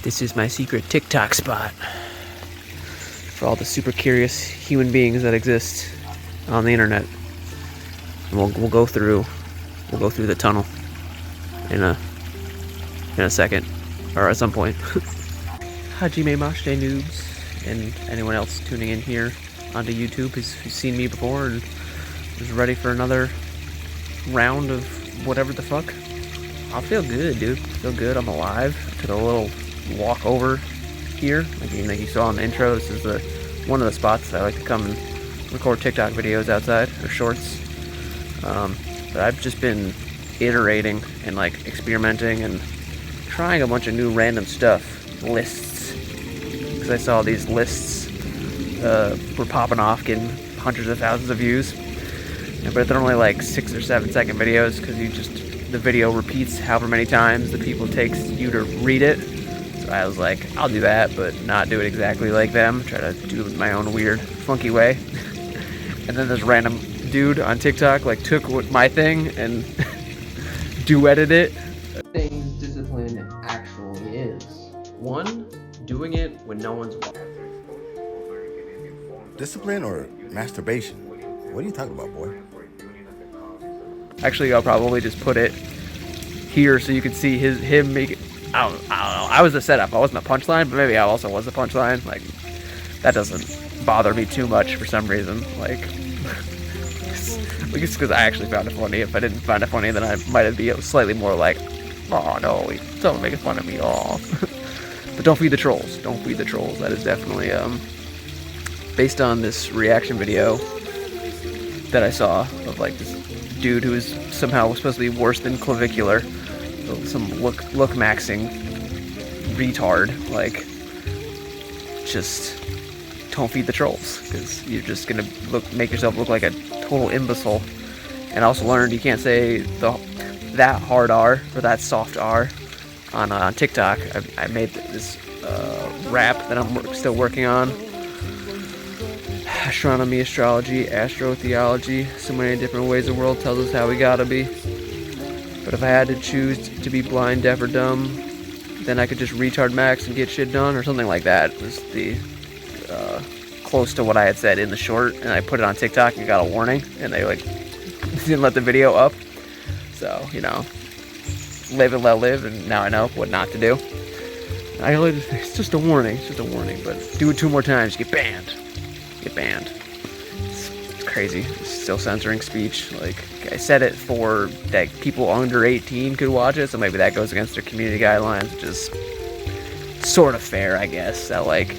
This is my secret TikTok spot for all the super curious human beings that exist on the internet. And we'll go through the tunnel in a second, or at some point. Hajime Mashite noobs and anyone else tuning in here onto YouTube who's seen me before and is ready for another round of whatever the fuck. I feel good, dude. I feel good. I'm alive. I took a little walk over here, like you saw in the intro. This is one of the spots that I like to come and record TikTok videos outside, or shorts. But I've just been iterating and like experimenting and trying a bunch of new random stuff, lists, because I saw these lists were popping off, getting hundreds of thousands of views, but they're only like 6 or 7 second videos, because the video repeats however many times the people takes you to read it. So I was like, I'll do that, but not do it exactly like them. Try to do it my own weird, funky way. And then this random dude on TikTok like took my thing and duetted it. Things discipline actually is. 1, doing it when no one's watching. Discipline or masturbation? What are you talking about, boy? Actually, I'll probably just put it here so you can see him make it. I don't know. I was the setup. I wasn't the punchline, but maybe I also was the punchline. Like, that doesn't bother me too much for some reason. Like, it's because I actually found it funny. If I didn't find it funny, then I might be slightly more like, oh no, someone making fun of me. Oh, but don't feed the trolls. Don't feed the trolls. That is definitely based on this reaction video that I saw of like this dude who is somehow supposed to be worse than clavicular, some look maxing retard. Like, just don't feed the trolls, because you're just gonna make yourself look like a total imbecile. And I also learned you can't say that hard R or that soft R on TikTok. I made this rap that I'm still working on. Astronomy, astrology, astrotheology, so many different ways the world tells us how we gotta be. But if I had to choose to be blind, deaf, or dumb, then I could just retard max and get shit done, or something like that. It was the close to what I had said in the short, and I put it on TikTok and got a warning, and they like didn't let the video up. So, you know, live and let live, and now I know what not to do. It's just a warning, but do it 2 more times, you get banned. It's crazy. It's still censoring speech. Like, I said it for that people under 18 could watch it, so maybe that goes against their community guidelines, which is sort of fair, I guess. That, like,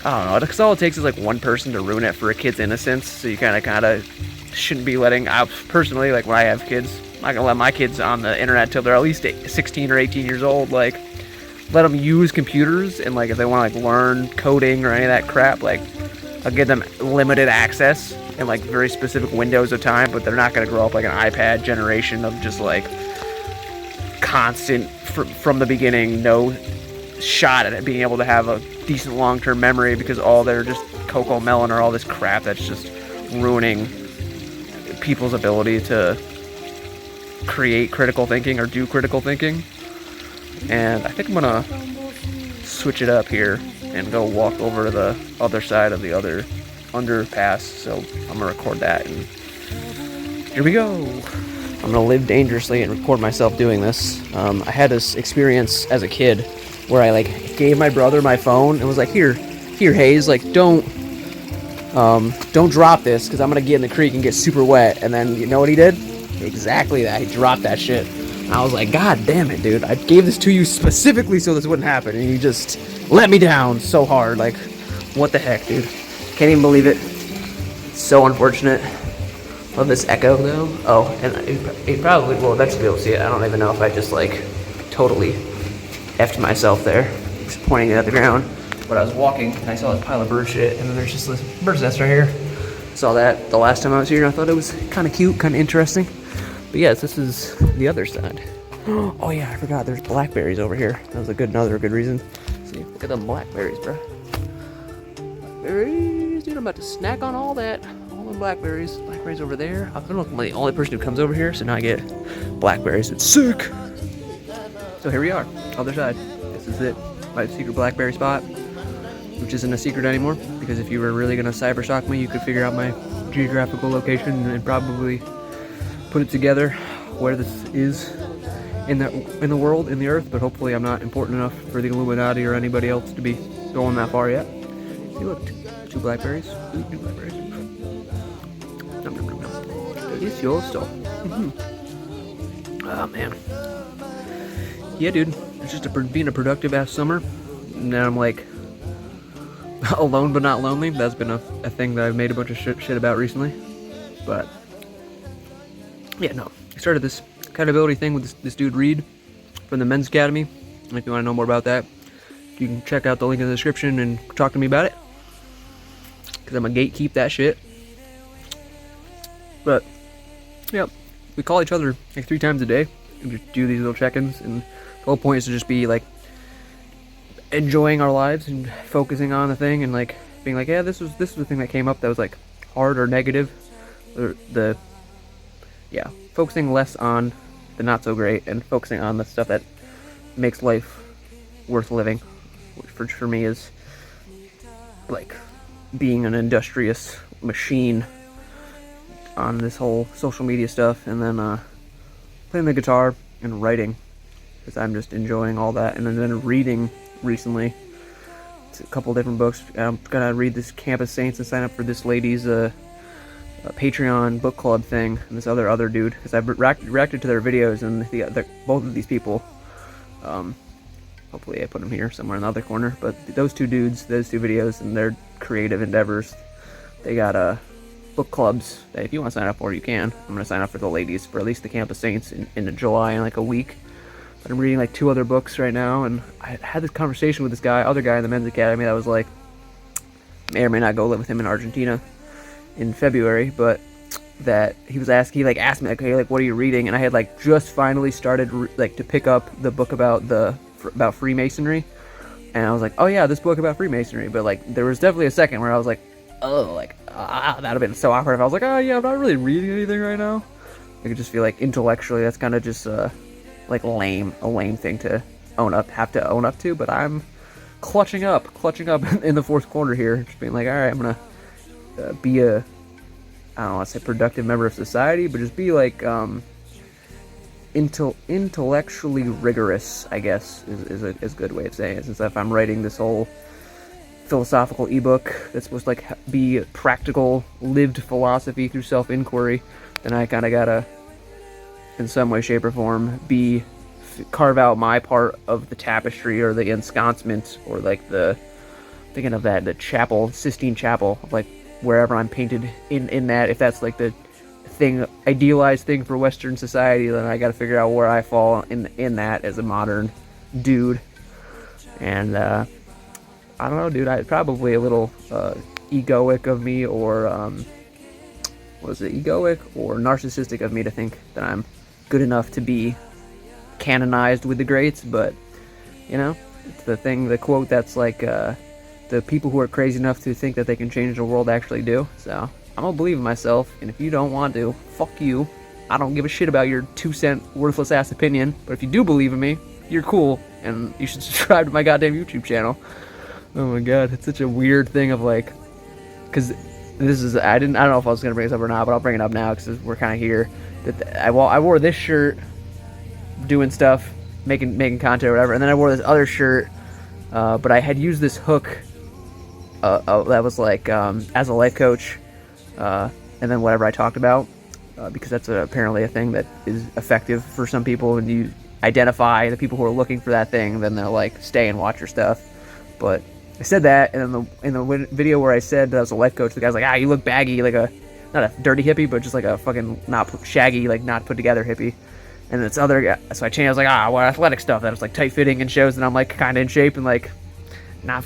I don't know, because all it takes is like one person to ruin it for a kid's innocence. So you kind of shouldn't be letting. I personally, like, when I have kids, I'm not gonna let my kids on the internet till they're at least 16 or 18 years old. Like, let them use computers, and like if they want to like learn coding or any of that crap, like, I'll give them limited access in like very specific windows of time, but they're not going to grow up like an iPad generation of just like constant from the beginning, no shot at it being able to have a decent long-term memory, because all they're just Cocoa Melon or all this crap that's just ruining people's ability to create critical thinking or do critical thinking. And I think I'm going to switch it up here and go walk over to the other side of the other underpass, so I'm gonna record that, and here we go. I'm gonna live dangerously and record myself doing this. I had this experience as a kid where I like gave my brother my phone and was like, here Hayes, like don't drop this, because I'm gonna get in the creek and get super wet. And then you know what he did? Exactly that. He dropped that shit. And I was like, God damn it, dude, I gave this to you specifically so this wouldn't happen, and you just let me down so hard. Like, what the heck, dude? Can't even believe it. So unfortunate. Love this echo, though. Oh, and it probably will eventually be able to see it. I don't even know if I just, like, totally effed myself there. Just pointing it at the ground. But I was walking, and I saw this pile of bird shit, and then there's just this bird's nest right here. Saw that the last time I was here, and I thought it was kind of cute, kind of interesting. But yes, this is the other side. Oh yeah, I forgot, there's blackberries over here. That was another good reason. See, look at them blackberries, bro. Blackberries, dude, I'm about to snack on all that. All the blackberries. Blackberries over there. I don't know if I'm the only person who comes over here, so now I get blackberries. It's sick. So here we are, other side. This is it. my secret BlackBerry spot, which isn't a secret anymore, because if you were really gonna cyber shock me, you could figure out my geographical location and probably put it together where this is in the world, in the earth. But hopefully I'm not important enough for the Illuminati or anybody else to be going that far yet. See, look, two blackberries. Ooh, two blackberries. Nom, nom, nom, nom. It's yours still. Oh man. Yeah, dude. It's just being a productive ass summer. Now I'm like alone but not lonely. That's been a thing that I've made a bunch of shit about recently. But yeah, no. I started this accountability thing with this dude Reed from the Men's Academy. And if you want to know more about that, you can check out the link in the description and talk to me about it. Because I'm a gatekeep that shit. But yeah, we call each other like 3 times a day and just do these little check-ins, and the whole point is to just be like enjoying our lives and focusing on the thing and like being like, yeah, this was the thing that came up that was like hard or negative, or focusing less on the not so great and focusing on the stuff that makes life worth living, which for me is like being an industrious machine on this whole social media stuff, and then playing the guitar and writing, because I'm just enjoying all that. And then reading recently, it's a couple different books. I'm gonna read this Campus Saints and sign up for this lady's Patreon book club thing, and this other dude, because I've reacted to their videos, and both of these people, hopefully I put them here somewhere in the other corner, but those two videos and their creative endeavors, they got book clubs that if you want to sign up for, you can. I'm going to sign up for the ladies for at least the Campus Saints in July in like a week. But I'm reading like 2 other books right now, and I had this conversation with this other guy in the Men's Academy that was like, may or may not go live with him in Argentina in February, but that he asked me like, hey, like, what are you reading? And I had like just finally started to pick up the book about Freemasonry, and I was like, oh yeah, this book about Freemasonry. But like there was definitely a second where I was like, oh, like that'd have been so awkward if I was like, oh yeah, I'm not really reading anything right now. I could just feel like intellectually that's kind of just like a lame thing to have to own up to. But I'm clutching up in the fourth quarter here, just being like, all right, I'm gonna be I don't want to say productive member of society, but just be like intellectually rigorous, I guess, is a good way of saying it. Since if I'm writing this whole philosophical ebook that's supposed to like be practical, lived philosophy through self-inquiry, then I kind of gotta, in some way, shape, or form, carve out my part of the tapestry or the ensconcement, or like thinking of that, the chapel, Sistine Chapel, like wherever I'm painted in that. If that's like the idealized thing for Western society, then I got to figure out where I fall in that as a modern dude. And I don't know, dude. I probably a little egoic of me, or egoic or narcissistic of me to think that I'm good enough to be canonized with the greats. But you know, it's the quote that's like, the people who are crazy enough to think that they can change the world actually do. So I'm gonna believe in myself, and if you don't want to, fuck you. I don't give a shit about your 2-cent worthless ass opinion. But if you do believe in me, you're cool, and you should subscribe to my goddamn YouTube channel. Oh my god, it's such a weird thing of like, because this is, I don't know if I was gonna bring this up or not, but I'll bring it up now because we're kind of here. That I wore this shirt doing stuff, making content or whatever, and then I wore this other shirt, but I had used this hook that was like as a life coach, and then whatever I talked about, because that's apparently a thing that is effective for some people. When you identify the people who are looking for that thing, then they'll like stay and watch your stuff. But I said that, and then in the video where I said that I was a life coach, the guy's like, you look baggy, like not a dirty hippie, but just like a fucking not shaggy, like not put together hippie. And this other guy, so I changed, I was like, well, athletic stuff that was like tight fitting and shows that I'm like kind of in shape and like not a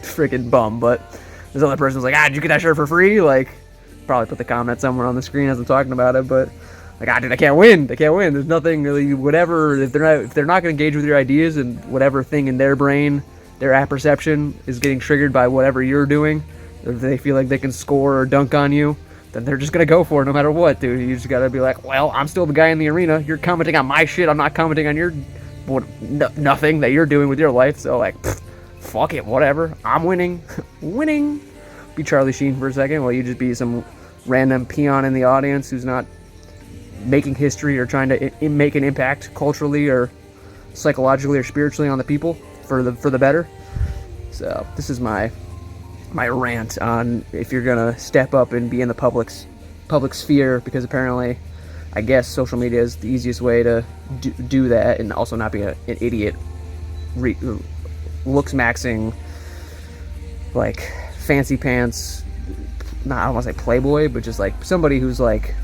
freaking bum. But this other person was like, did you get that shirt for free? Like, probably put the comment somewhere on the screen as I'm talking about it, but like, dude, I can't win. There's nothing really, whatever, if they're not going to engage with your ideas, and whatever thing in their brain, their apperception is getting triggered by whatever you're doing, if they feel like they can score or dunk on you, then they're just going to go for it no matter what, dude. You just got to be like, well, I'm still the guy in the arena. You're commenting on my shit. I'm not commenting on your nothing that you're doing with your life. So like, fuck it, whatever. I'm winning, winning. Be Charlie Sheen for a second, while you just be some random peon in the audience who's not making history or trying to make an impact culturally or psychologically or spiritually on the people for the better. So this is my rant on if you're gonna step up and be in the public sphere, because apparently, I guess social media is the easiest way to do that, and also not be an idiot, looks maxing, like fancy pants. I don't want to say playboy, but just like somebody who's like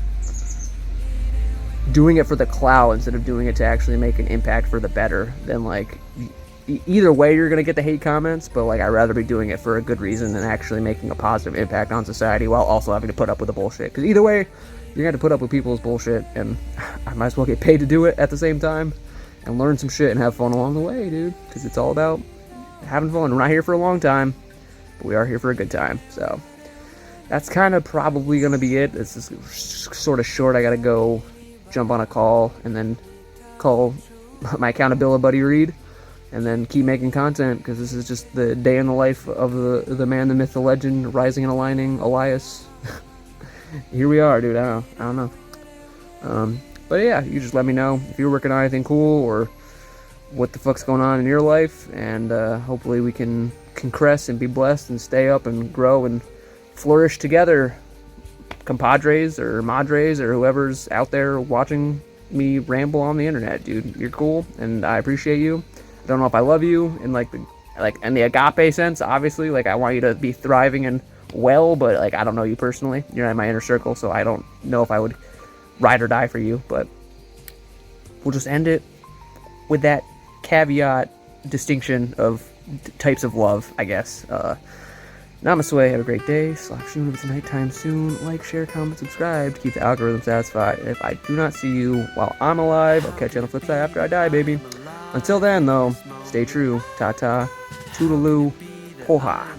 doing it for the clout instead of doing it to actually make an impact for the better. Then like either way you're gonna get the hate comments, but like I'd rather be doing it for a good reason than actually making a positive impact on society while also having to put up with the bullshit. Because either way you're gonna have to put up with people's bullshit, and I might as well get paid to do it at the same time and learn some shit and have fun along the way, dude, because it's all about having fun. We're not here for a long time, but we are here for a good time. So that's kind of probably gonna be it. It's just sort of short. I gotta go jump on a call and then call my accountability buddy Reed, and then keep making content, because this is just the day in the life of the man, the myth, the legend, rising and aligning Elias. Here we are, dude. I don't know. But yeah, you just let me know if you're working on anything cool or what the fuck's going on in your life, and hopefully we can concress and be blessed and stay up and grow and flourish together, compadres or madres or whoever's out there watching me ramble on the internet, dude. You're cool, and I appreciate you. I don't know if I love you in in the agape sense, obviously. Like, I want you to be thriving and well, but like, I don't know you personally. You're not in my inner circle, so I don't know if I would ride or die for you. But we'll just end it with that caveat distinction of types of love, I guess. Namaste, have a great day. /soon if it's nighttime soon. Like, share, comment, subscribe to keep the algorithm satisfied. And if I do not see you while I'm alive, I'll catch you on the flip side after I die, baby. Until then, though, stay true. Ta-ta. Toodaloo. Ho-ha.